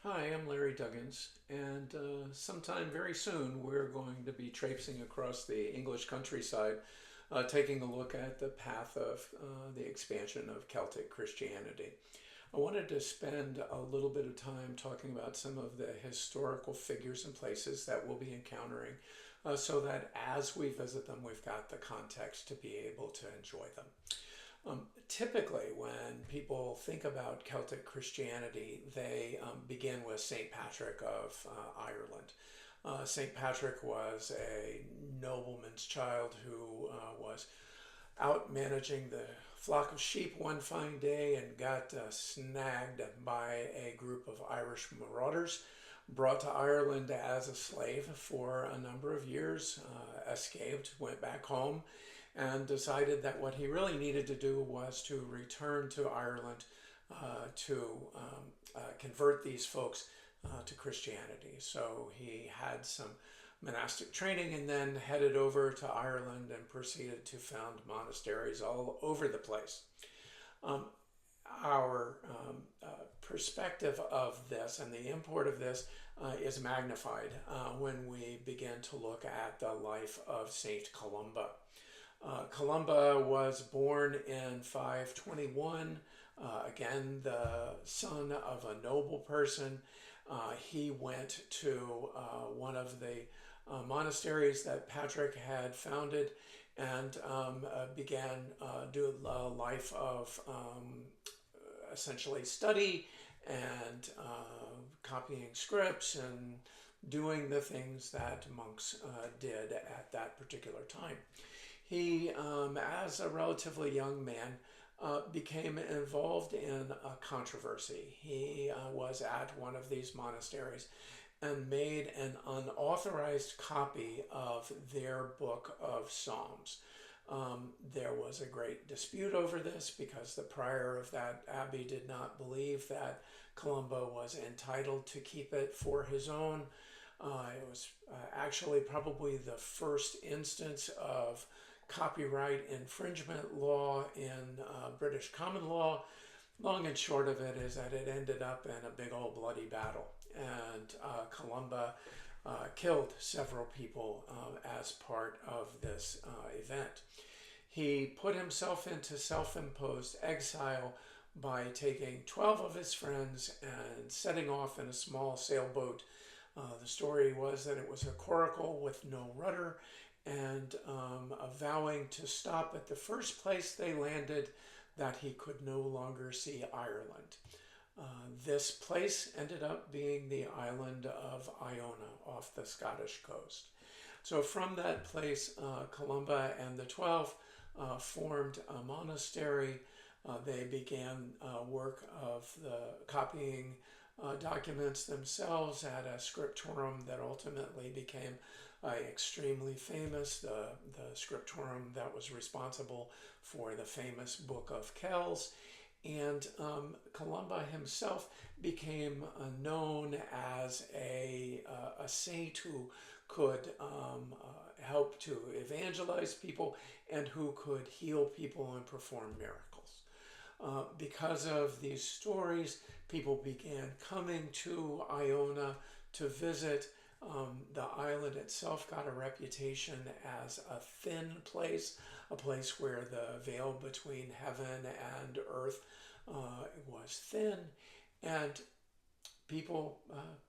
Hi, I'm Larry Duggins, and sometime very soon we're going to be traipsing across the English countryside, taking a look at the path of the expansion of Celtic Christianity. I wanted to spend a little bit of time talking about some of the historical figures and places that we'll be encountering, so that as we visit them, we've got the context to be able to enjoy them. Typically, when people think about Celtic Christianity, they begin with St. Patrick of Ireland. St. Patrick was a nobleman's child who was out managing the flock of sheep one fine day and got snagged by a group of Irish marauders, brought to Ireland as a slave for a number of years, escaped, went back home, and decided that what he really needed to do was to return to Ireland to convert these folks to Christianity. So he had some monastic training and then headed over to Ireland and proceeded to found monasteries all over the place. Our perspective of this and the import of this is magnified when we begin to look at the life of Saint Columba. Columba was born in 521, again, the son of a noble person. He went to one of the monasteries that Patrick had founded and began do a life of essentially study and copying scripts and doing the things that monks did at that particular time. He, as a relatively young man, became involved in a controversy. He was at one of these monasteries and made an unauthorized copy of their book of Psalms. There was a great dispute over this because the prior of that abbey did not believe that Columba was entitled to keep it for his own. It was actually probably the first instance of copyright infringement law in British common law. Long and short of it is that it ended up in a big old bloody battle, and Columba killed several people as part of this event. He put himself into self-imposed exile by taking 12 of his friends and setting off in a small sailboat. The story was that it was a coracle with no rudder, and vowing to stop at the first place they landed, that he could no longer see Ireland. This place ended up being the island of Iona off the Scottish coast. So from that place, Columba and the 12 formed a monastery. They began work of the copying documents themselves at a scriptorum that ultimately became extremely famous, the scriptorum that was responsible for the famous Book of Kells. And Columba himself became known as a saint who could help to evangelize people and who could heal people and perform miracles. Because of these stories, people began coming to Iona to visit. The island itself got a reputation as a thin place, a place where the veil between heaven and earth was thin, and people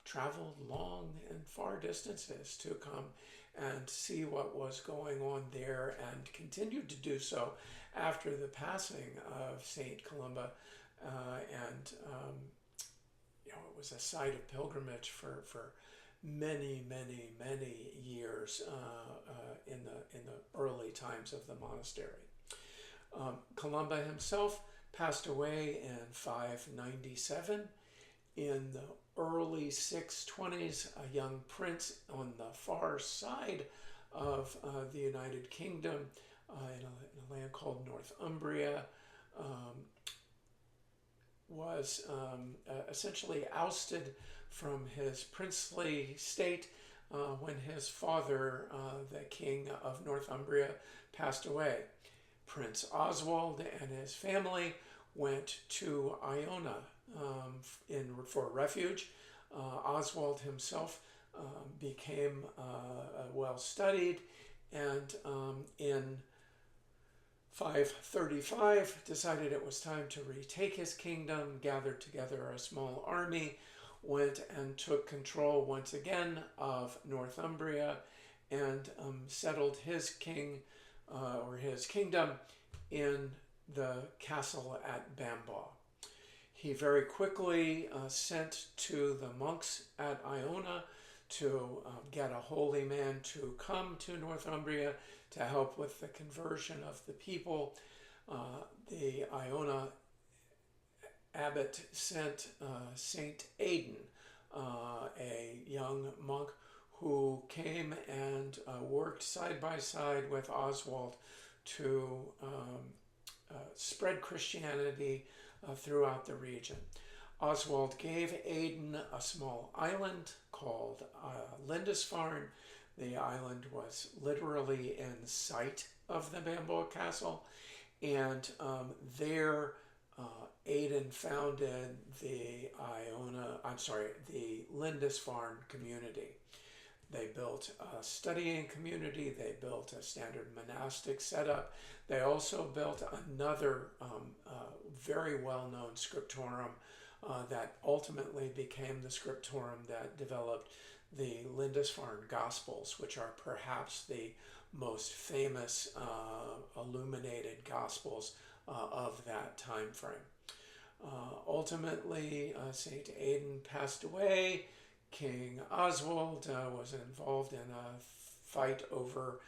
traveled long and far distances to come and see what was going on there, and continued to do so after the passing of Saint Columba. And it was a site of pilgrimage for many years in the early times of the monastery. Columba himself passed away in 597. In the early 620s, a young prince on the far side of the United Kingdom, in a land called Northumbria, was essentially ousted from his princely state when his father, the king of Northumbria, passed away. Prince Oswald and his family went to Iona for refuge. Oswald himself became well studied, and in 535 decided it was time to retake his kingdom, gathered together a small army, went and took control once again of Northumbria, and settled his his kingdom in the castle at Bambaugh. He very quickly sent to the monks at Iona to get a holy man to come to Northumbria to help with the conversion of the people. The Iona abbot sent Saint Aidan, a young monk who came and worked side by side with Oswald to spread Christianity throughout the region. Oswald gave Aidan a small island called Lindisfarne. The island was literally in sight of the Bambaugh Castle, and there Aidan founded the Lindisfarne community. They built a studying community. They built a standard monastic setup. They also built another very well-known scriptorum that ultimately became the scriptorum that developed the Lindisfarne Gospels, which are perhaps the most famous illuminated Gospels of that time frame. Ultimately, Saint Aidan passed away. King Oswald was involved in a fight over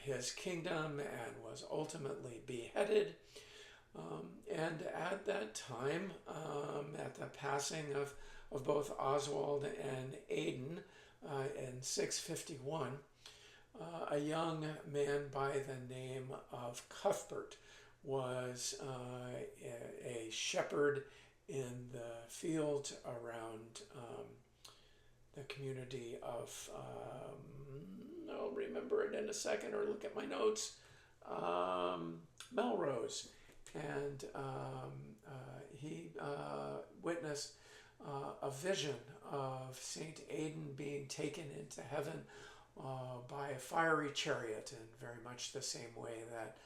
his kingdom and was ultimately beheaded. And at that time, at the passing of both Oswald and Aidan in 651, a young man by the name of Cuthbert was a shepherd in the field around the community of, I'll remember it in a second or look at my notes, Melrose. And he witnessed a vision of Saint Aidan being taken into heaven by a fiery chariot, in very much the same way that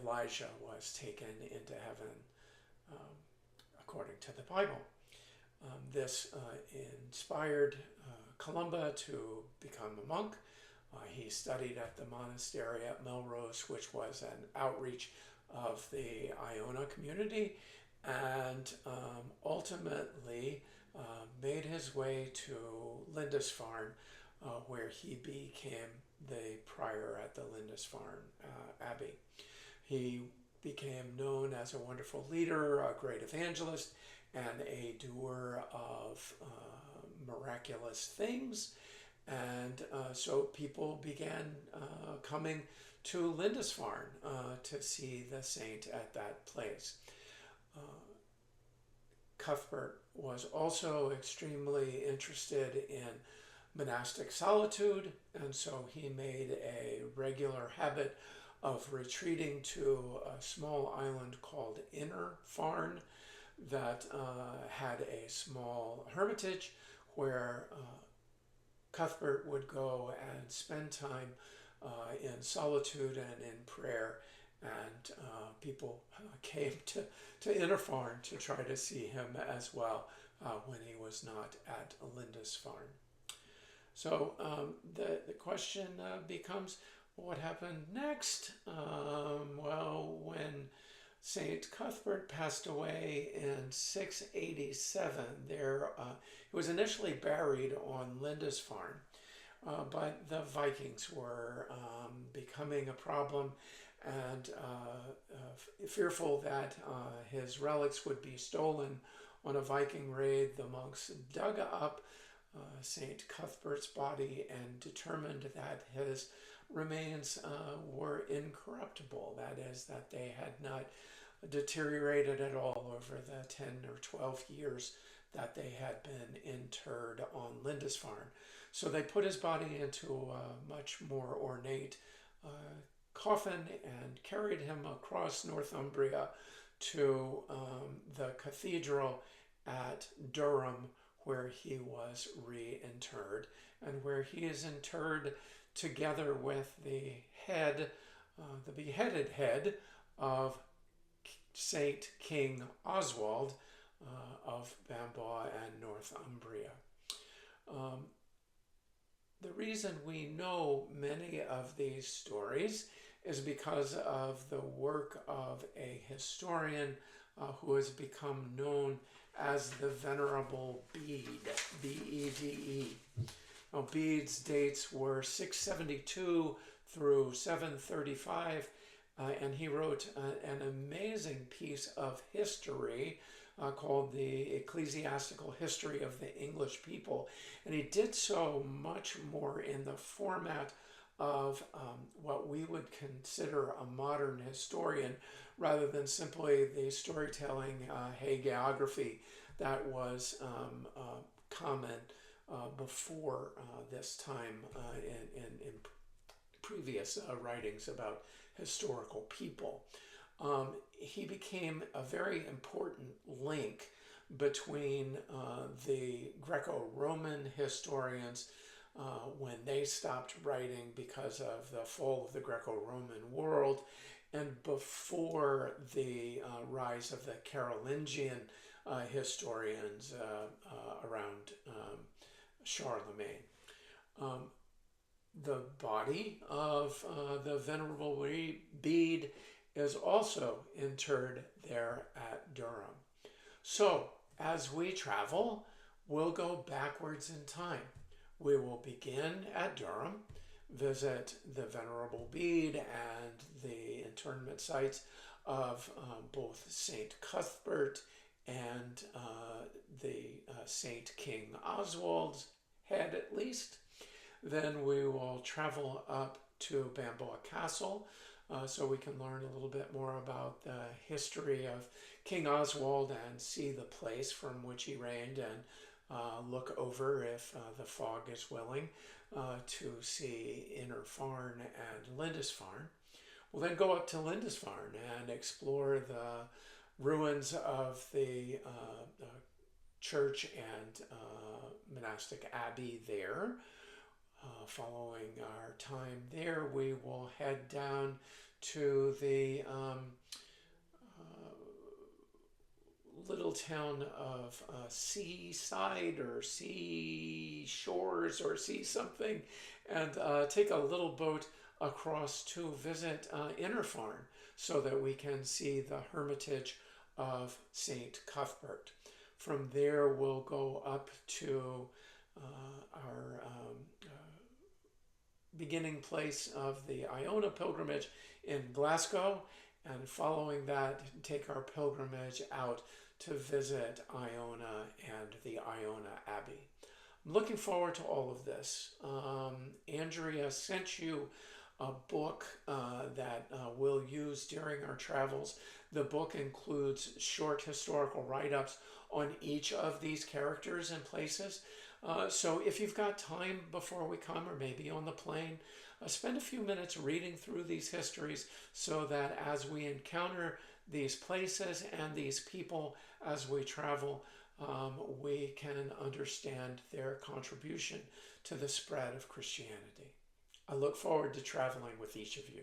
Elijah was taken into heaven, according to the Bible. This inspired Columba to become a monk. He studied at the monastery at Melrose, which was an outreach of the Iona community, and ultimately made his way to Lindisfarne, where he became the prior at the Lindisfarne Abbey. He became known as a wonderful leader, a great evangelist, and a doer of miraculous things. And so people began coming to Lindisfarne to see the saint at that place. Cuthbert was also extremely interested in monastic solitude, and so he made a regular habit of retreating to a small island called Inner Farne that had a small hermitage where Cuthbert would go and spend time in solitude and in prayer, and people came to Inner Farne to try to see him as well when he was not at Lindisfarne. So the question becomes, what happened next? Well, when Saint Cuthbert passed away in 687, he was initially buried on Lindisfarne, but the Vikings were becoming a problem, and fearful that his relics would be stolen on a Viking raid, the monks dug up Saint Cuthbert's body and determined that his remains were incorruptible. That is, that they had not deteriorated at all over the 10 or 12 years that they had been interred on Lindisfarne. So they put his body into a much more ornate coffin and carried him across Northumbria to the cathedral at Durham, where he was reinterred, and where he is interred together with the head, the beheaded head of Saint King Oswald of Bambois and Northumbria. The reason we know many of these stories is because of the work of a historian who has become known as the Venerable Bede, B-E-D-E. Now, Bede's dates were 672 through 735, and he wrote an amazing piece of history called the Ecclesiastical History of the English People. And he did so much more in the format of what we would consider a modern historian, rather than simply the storytelling hagiography that was common before this time in previous writings about historical people. He became a very important link between the Greco-Roman historians when they stopped writing because of the fall of the Greco-Roman world, and before the rise of the Carolingian historians around Charlemagne. The body of the Venerable Bede is also interred there at Durham. So, as we travel, we'll go backwards in time. We will begin at Durham, visit the Venerable Bede and the internment sites of both St. Cuthbert and the St. King Oswald's head, at least. Then we will travel up to Bambois Castle, so we can learn a little bit more about the history of King Oswald and see the place from which he reigned, and look over, if the fog is willing, to see Inner Farn and Lindisfarne. We'll then go up to Lindisfarne and explore the ruins of the church and monastic abbey there. Following our time there, we will head down to the little town of Seaside or Sea Shores or Sea something, and take a little boat across to visit Inner Farn, so that we can see the hermitage of St. Cuthbert. From there, we'll go up to our beginning place of the Iona pilgrimage in Glasgow, and following that, take our pilgrimage out to visit Iona and the Iona Abbey. I'm looking forward to all of this. Andrea sent you a book that we'll use during our travels. The book includes short historical write-ups on each of these characters and places. So if you've got time before we come, or maybe on the plane, spend a few minutes reading through these histories, so that as we encounter these places and these people as we travel, we can understand their contribution to the spread of Christianity. I look forward to traveling with each of you.